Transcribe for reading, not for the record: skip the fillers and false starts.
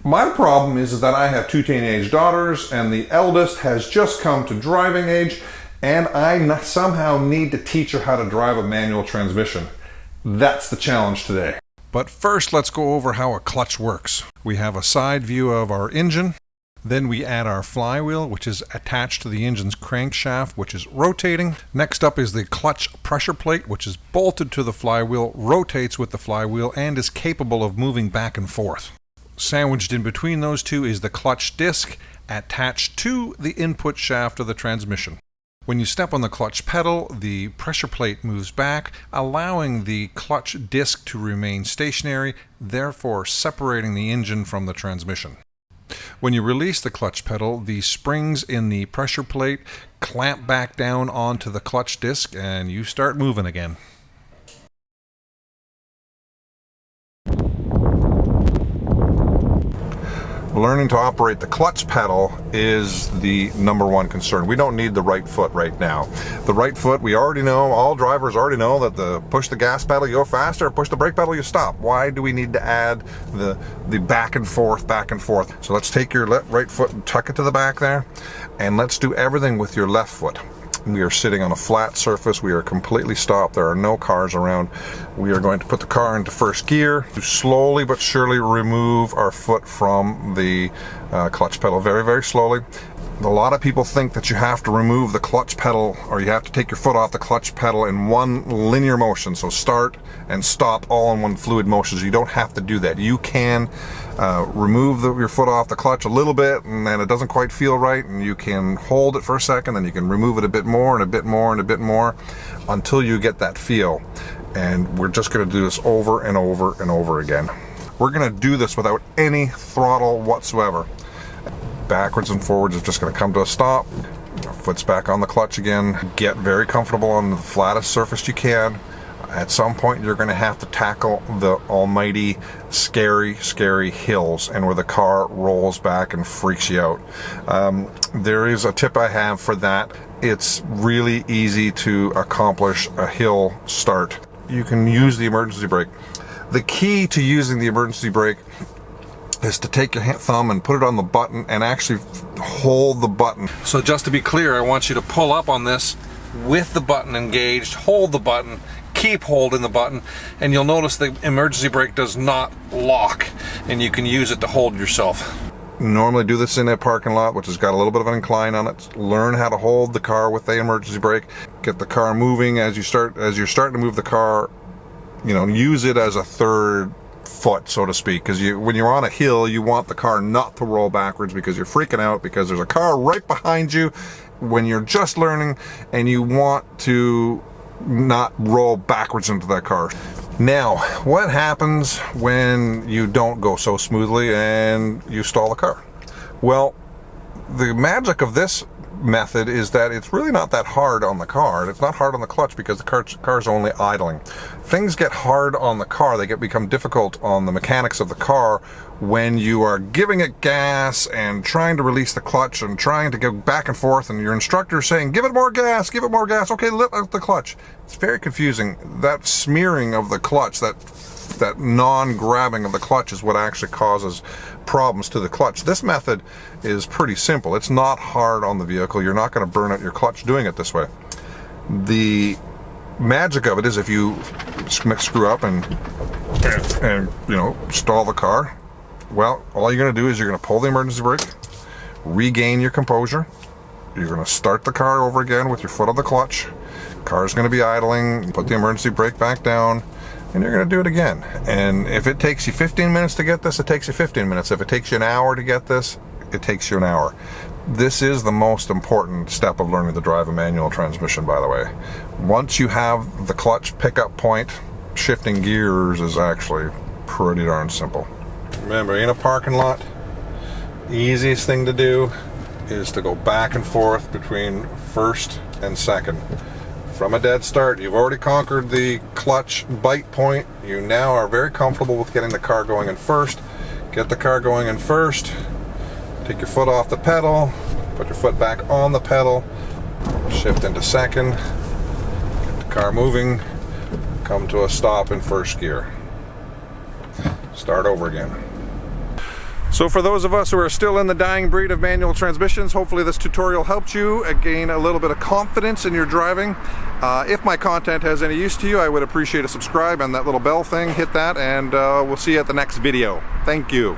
My problem is that I have two teenage daughters, and the eldest has just come to driving age, and I somehow need to teach her how to drive a manual transmission. That's the challenge today. But first, let's go over how a clutch works. We have a side view of our engine. Then we add our flywheel, which is attached to the engine's crankshaft, which is rotating. Next up is the clutch pressure plate, which is bolted to the flywheel, rotates with the flywheel, and is capable of moving back and forth. Sandwiched in between those two is the clutch disc attached to the input shaft of the transmission. When you step on the clutch pedal, the pressure plate moves back, allowing the clutch disc to remain stationary, therefore separating the engine from the transmission. When you release the clutch pedal, the springs in the pressure plate clamp back down onto the clutch disc and you start moving again. Learning to operate the clutch pedal is the number one concern. We don't need the right foot right now. The right foot, we already know, all drivers already know that the push the gas pedal, you go faster, push the brake pedal, you stop. Why do we need to add the back and forth, back and forth? So let's take your right foot and tuck it to the back there, and let's do everything with your left foot. We are sitting on a flat surface. We are completely stopped. There are no cars around. We are going to put the car into first gear to slowly but surely remove our foot from the clutch pedal. Very, very slowly. A lot of people think that you have to remove the clutch pedal, or you have to take your foot off the clutch pedal in one linear motion. So start and stop all in one fluid motion. You don't have to do that. You can remove your foot off the clutch a little bit, and then it doesn't quite feel right, and you can hold it for a second, then you can remove it a bit more and a bit more and a bit more until you get that feel. And we're just going to do this over and over and over again. We're going to do this without any throttle whatsoever. Backwards and forwards is just going to come to a stop. Foot's back on the clutch again. Get very comfortable on the flattest surface you can. At some point you're going to have to tackle the almighty scary hills, and where the car rolls back and freaks you out. There is a tip I have for that. It's really easy to accomplish a hill start. You can use the emergency brake. The key to using the emergency brake is to take your thumb and put it on the button and actually hold the button. So just to be clear, I want you to pull up on this with the button engaged, hold the button, keep holding the button, and you'll notice the emergency brake does not lock, and you can use it to hold yourself. Normally do this in a parking lot, which has got a little bit of an incline on it. Learn how to hold the car with the emergency brake. Get the car moving as you're starting to move the car. You know, use it as a third foot, so to speak, because when you're on a hill, you want the car not to roll backwards because you're freaking out because there's a car right behind you when you're just learning, and you want to not roll backwards into that car. Now, what happens when you don't go so smoothly and you stall the car? Well, the magic of this method is that it's really not that hard on the car. It's not hard on the clutch because the car's only idling. Things get hard on the car. They become difficult on the mechanics of the car when you are giving it gas and trying to release the clutch and trying to go back and forth, and your instructor is saying, give it more gas, okay, let out the clutch. It's very confusing. That smearing of the clutch, that non-grabbing of the clutch is what actually causes problems to the clutch. This method is pretty simple. It's not hard on the vehicle. You're not going to burn out your clutch doing it this way. The magic of it is if you screw up and you know, stall the car, well, all you're going to do is you're going to pull the emergency brake, regain your composure. You're going to start the car over again with your foot on the clutch. Car's going to be idling. Put the emergency brake back down, and you're going to do it again. And if it takes you 15 minutes to get this, it takes you 15 minutes. If it takes you an hour to get this, it takes you an hour. This is the most important step of learning to drive a manual transmission, by the way. Once you have the clutch pickup point, shifting gears is actually pretty darn simple. Remember, in a parking lot, the easiest thing to do is to go back and forth between first and second. From a dead start, you've already conquered the clutch bite point. You now are very comfortable with getting the car going in first. Get the car going in first. Take your foot off the pedal. Put your foot back on the pedal. Shift into second. Get the car moving. Come to a stop in first gear. Start over again. So for those of us who are still in the dying breed of manual transmissions, hopefully this tutorial helped you gain a little bit of confidence in your driving. If my content has any use to you, I would appreciate a subscribe and that little bell thing. Hit that, and we'll see you at the next video. Thank you.